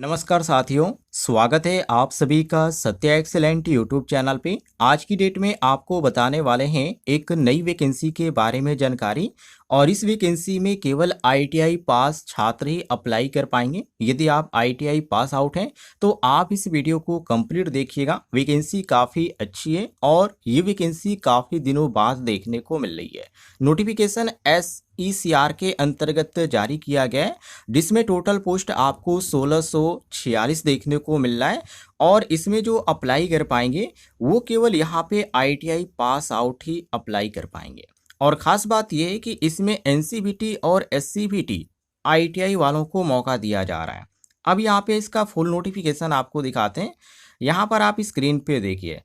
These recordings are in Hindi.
नमस्कार साथियों, स्वागत है आप सभी का सत्या एक्सेलेंट यूट्यूब चैनल पे। आज की डेट में आपको बताने वाले हैं एक नई वैकेंसी के बारे में जानकारी। और इस वैकेंसी में केवल आईटीआई पास छात्र ही अप्लाई कर पाएंगे। यदि आप आईटीआई पास आउट हैं तो आप इस वीडियो को कंप्लीट देखिएगा। वैकेंसी काफ़ी अच्छी है और ये वैकेंसी काफ़ी दिनों बाद देखने को मिल रही है। नोटिफिकेशन SECR के अंतर्गत जारी किया गया है, जिसमें टोटल पोस्ट आपको 1646 देखने को मिल रहा है। और इसमें जो अप्लाई कर पाएंगे वो केवल यहाँ पे आईटीआई पास आउट ही अप्लाई कर पाएंगे। और ख़ास बात यह है कि इसमें एनसीवीटी और एससीवीटी आईटीआई वालों को मौका दिया जा रहा है। अब यहाँ पे इसका फुल नोटिफिकेशन आपको दिखाते हैं। यहाँ पर आप स्क्रीन पे देखिए,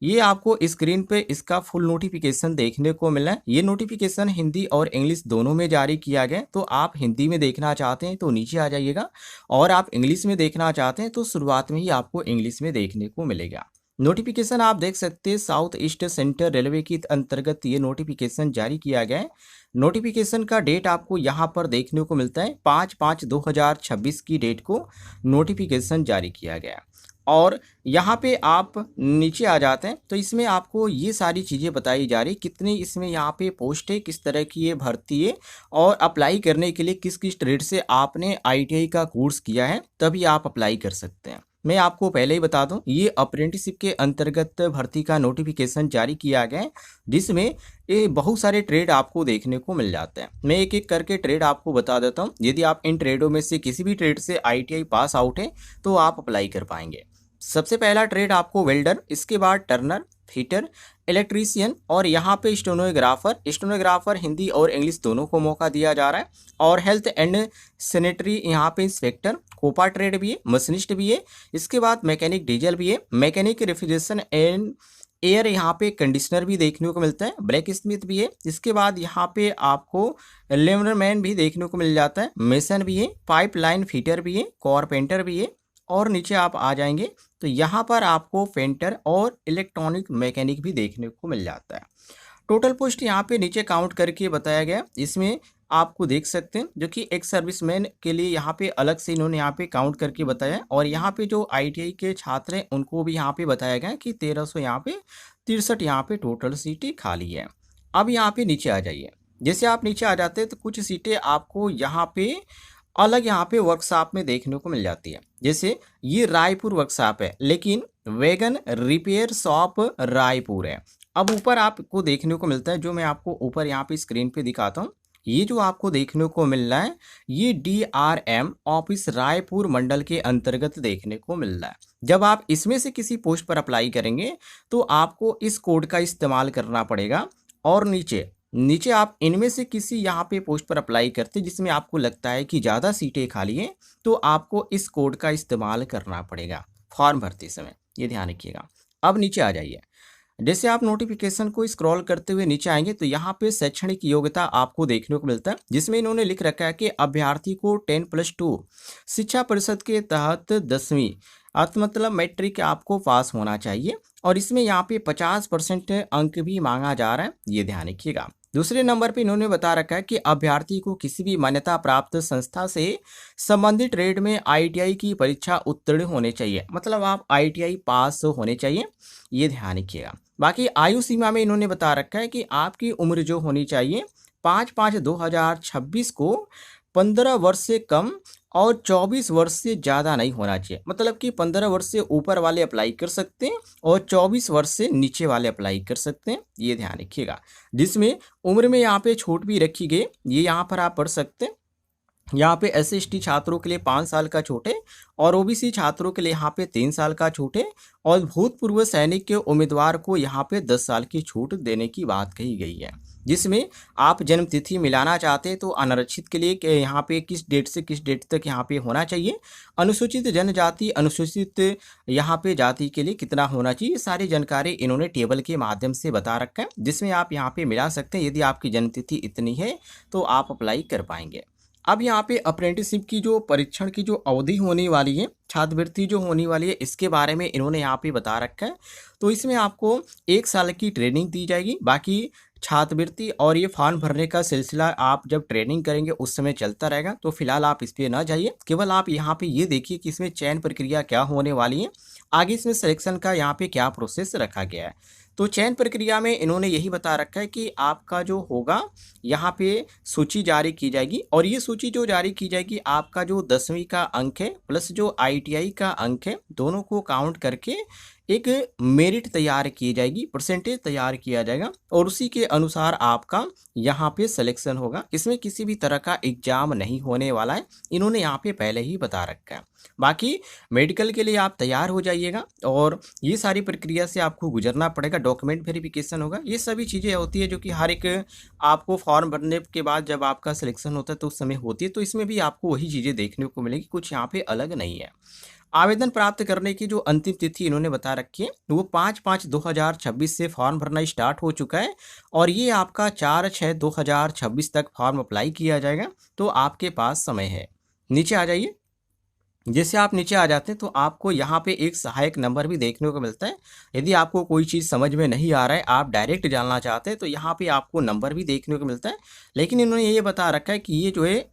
ये आपको स्क्रीन पे इसका फुल नोटिफिकेशन देखने को मिला है। ये नोटिफिकेशन हिंदी और इंग्लिश दोनों में जारी किया गया। तो आप हिंदी में देखना चाहते हैं तो नीचे आ जाइएगा, और आप इंग्लिश में देखना चाहते हैं तो शुरुआत में ही आपको इंग्लिश में देखने को मिलेगा। नोटिफिकेशन आप देख सकते हैं, साउथ ईस्ट सेंट्रल रेलवे के अंतर्गत ये नोटिफिकेशन जारी किया गया है। नोटिफिकेशन का डेट आपको यहाँ पर देखने को मिलता है 5/5/2026 की डेट को नोटिफिकेशन जारी किया गया है। और यहाँ पे आप नीचे आ जाते हैं तो इसमें आपको ये सारी चीज़ें बताई जा रही, कितनी इसमें यहाँ पे पोस्ट है, किस तरह की ये भर्ती है, और अप्लाई करने के लिए किस किस ट्रेड से आपने आईटीआई का कोर्स किया है तभी आप अप्लाई कर सकते हैं। मैं आपको पहले ही बता दूं, ये अप्रेंटिसशिप के अंतर्गत भर्ती का नोटिफिकेशन जारी किया गया है, जिसमें ये बहुत सारे ट्रेड आपको देखने को मिल जाते हैं। मैं एक एक करके ट्रेड आपको बता देता हूं। यदि आप इन ट्रेडों में से किसी भी ट्रेड से आईटीआई पास आउट है तो आप अप्लाई कर पाएंगे। सबसे पहला ट्रेड आपको वेल्डर, इसके बाद टर्नर, फिटर, इलेक्ट्रीशियन, और यहाँ पे स्टेनोग्राफर हिंदी और इंग्लिश दोनों को मौका दिया जा रहा है। और हेल्थ एंड सैनिटरी यहाँ पे इंस्पेक्टर, कोपा ट्रेड भी है, मशीनिस्ट भी है। इसके बाद मैकेनिक डीजल भी है, मैकेनिक रेफ्रिजरेशन एंड एयर यहाँ पे कंडीशनर भी देखने को मिलता है, ब्लैक स्मिथ भी है। इसके बाद यहाँ पे आपको लेमरमैन भी देखने को मिल जाता है, मेसन भी है, पाइपलाइन फिटर भी है, कारपेंटर भी है। और नीचे आप आ जाएंगे तो यहाँ पर आपको पेंटर और इलेक्ट्रॉनिक मैकेनिक भी देखने को मिल जाता है। टोटल पोस्ट यहाँ पे नीचे काउंट करके बताया गया, इसमें आपको देख सकते हैं, जो कि एक सर्विसमैन के लिए यहाँ पे अलग से इन्होंने यहाँ पे काउंट करके बताया। और यहाँ पे जो आईटीआई के छात्र हैं उनको भी यहाँ पे बताया गया कि 1300 यहाँ पे 63 यहाँ पे टोटल सीटें खाली है। अब यहाँ पे नीचे आ जाइए। जैसे आप नीचे आ जाते हैं तो कुछ सीटें आपको यहाँ पे अलग यहाँ पे वर्कशॉप में देखने को मिल जाती है। जैसे ये रायपुर वर्कशॉप है, लेकिन वैगन रिपेयर शॉप रायपुर है। अब ऊपर आपको देखने को मिलता है, जो मैं आपको ऊपर यहाँ पे स्क्रीन पे दिखाता हूँ, ये जो आपको देखने को मिल रहा है ये DRM ऑफिस रायपुर मंडल के अंतर्गत देखने को मिल रहा है। जब आप इसमें से किसी पोस्ट पर अप्लाई करेंगे तो आपको इस कोड का इस्तेमाल करना पड़ेगा। और नीचे आप इनमें से किसी यहाँ पे पोस्ट पर अप्लाई करते जिसमें आपको लगता है कि ज़्यादा सीटें खाली हैं, तो आपको इस कोड का इस्तेमाल करना पड़ेगा फॉर्म भरते समय, ये ध्यान रखिएगा। अब नीचे आ जाइए। जैसे आप नोटिफिकेशन को स्क्रॉल करते हुए नीचे आएंगे तो यहाँ पे शैक्षणिक योग्यता आपको देखने को मिलता है, जिसमें इन्होंने लिख रखा है कि अभ्यर्थी को 10+2 शिक्षा परिषद के तहत 10वीं मतलब मैट्रिक आपको पास होना चाहिए। और इसमें यहाँ पे 50% अंक भी मांगा जा रहा है, ये ध्यान रखिएगा। दूसरे नंबर पे इन्होंने बता रखा है कि अभ्यर्थी को किसी भी मान्यता प्राप्त संस्था से संबंधित ट्रेड में आईटीआई की परीक्षा उत्तीर्ण होने चाहिए, मतलब आप आईटीआई पास होने चाहिए, ये ध्यान रखिएगा। बाकी आयु सीमा में इन्होंने बता रखा है कि आपकी उम्र जो होनी चाहिए 5/5/2026 को 15 वर्ष से कम और 24 वर्ष से ज़्यादा नहीं होना चाहिए। मतलब कि 15 वर्ष से ऊपर वाले अप्लाई कर सकते हैं और 24 वर्ष से नीचे वाले अप्लाई कर सकते हैं, ये ध्यान रखिएगा। जिसमें उम्र में यहाँ पे छूट भी रखी गई, ये यहाँ पर आप पढ़ सकते हैं। यहाँ पे SC/ST छात्रों के लिए 5 साल का छूट है, और OBC छात्रों के लिए यहाँ पे 3 साल का छूट है, और भूतपूर्व सैनिक के उम्मीदवार को यहाँ पे 10 साल की छूट देने की बात कही गई है। जिसमें आप जन्म तिथि मिलाना चाहते हैं तो अनारक्षित के लिए यहाँ पे किस डेट से किस डेट तक यहाँ पे होना चाहिए, अनुसूचित जनजाति अनुसूचित यहाँ पे जाति के लिए कितना होना चाहिए, सारी जानकारी इन्होंने टेबल के माध्यम से बता रखा है, जिसमें आप यहाँ पे मिला सकते हैं। यदि आपकी जन्म तिथि इतनी है तो आप अप्लाई कर पाएंगे। अब यहाँ पे अप्रेंटिसशिप की जो परीक्षण की जो अवधि होने वाली है, छात्रवृत्ति जो होने वाली है, इसके बारे में इन्होंने यहाँ पे बता रखा है। तो इसमें आपको 1 साल की ट्रेनिंग दी जाएगी। बाकी छात्रवृत्ति और ये फॉर्म भरने का सिलसिला आप जब ट्रेनिंग करेंगे उस समय चलता रहेगा, तो फिलहाल आप इस पे ना जाइए। केवल आप यहाँ पे ये देखिए कि इसमें चयन प्रक्रिया क्या होने वाली है, आगे इसमें सिलेक्शन का यहाँ पे क्या प्रोसेस रखा गया है। तो चयन प्रक्रिया में इन्होंने यही बता रखा है कि आपका जो होगा यहाँ पे सूची जारी की जाएगी, और ये सूची जो जारी की जाएगी आपका जो 10वीं का अंक है प्लस जो ITI का अंक है, दोनों को काउंट करके एक मेरिट तैयार की जाएगी, परसेंटेज तैयार किया जाएगा, और उसी के अनुसार आपका यहाँ पे सिलेक्शन होगा। इसमें किसी भी तरह का एग्जाम नहीं होने वाला है, इन्होंने यहाँ पे पहले ही बता रखा है। बाकी मेडिकल के लिए आप तैयार हो जाइएगा, और ये सारी प्रक्रिया से आपको गुजरना पड़ेगा, डॉक्यूमेंट वेरिफिकेशन होगा, ये सभी चीज़ें होती है जो कि हर एक आपको फॉर्म भरने के बाद जब आपका सिलेक्शन होता है तो उस समय होती है। तो इसमें भी आपको वही चीज़ें देखने को मिलेगी, कुछ यहाँ पे अलग नहीं है। आवेदन प्राप्त करने की जो अंतिम तिथि इन्होंने बता रखी है वो 5/5/2026 से फॉर्म भरना स्टार्ट हो चुका है, और ये आपका 4/6/2026 तक फॉर्म अप्लाई किया जाएगा। तो आपके पास समय है। नीचे आ जाइए। जैसे आप नीचे आ जाते हैं तो आपको यहाँ पे एक सहायक नंबर भी देखने को मिलता है। यदि आपको कोई चीज़ समझ में नहीं आ रहा है, आप डायरेक्ट जानना चाहते हैं, तो यहाँ पे आपको नंबर भी देखने को मिलता है। लेकिन इन्होंने ये बता रखा है कि ये जो है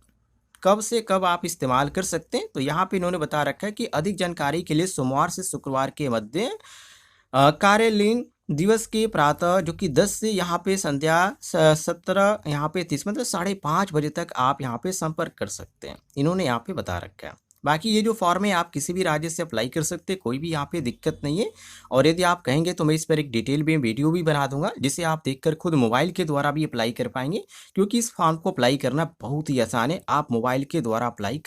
कब से कब आप इस्तेमाल कर सकते हैं। तो यहाँ पे इन्होंने बता रखा है कि अधिक जानकारी के लिए सोमवार से शुक्रवार के मध्य कार्यालयीन दिवस के प्रातः जो कि 10 से यहाँ पे संध्या 17 यहाँ पे 30 मतलब 5:30 बजे तक आप यहाँ पे संपर्क कर सकते हैं, इन्होंने यहाँ पे बता रखा है। बाकी ये जो फॉर्म है आप किसी भी राज्य से अप्लाई कर सकते हैं, कोई भी यहाँ पे दिक्कत नहीं है। और यदि आप कहेंगे तो मैं इस पर एक डिटेल में वीडियो भी बना दूंगा, जिसे आप देखकर खुद मोबाइल के द्वारा भी अप्लाई कर पाएंगे, क्योंकि इस फॉर्म को अप्लाई करना बहुत ही आसान है, आप मोबाइल के द्वारा अप्लाई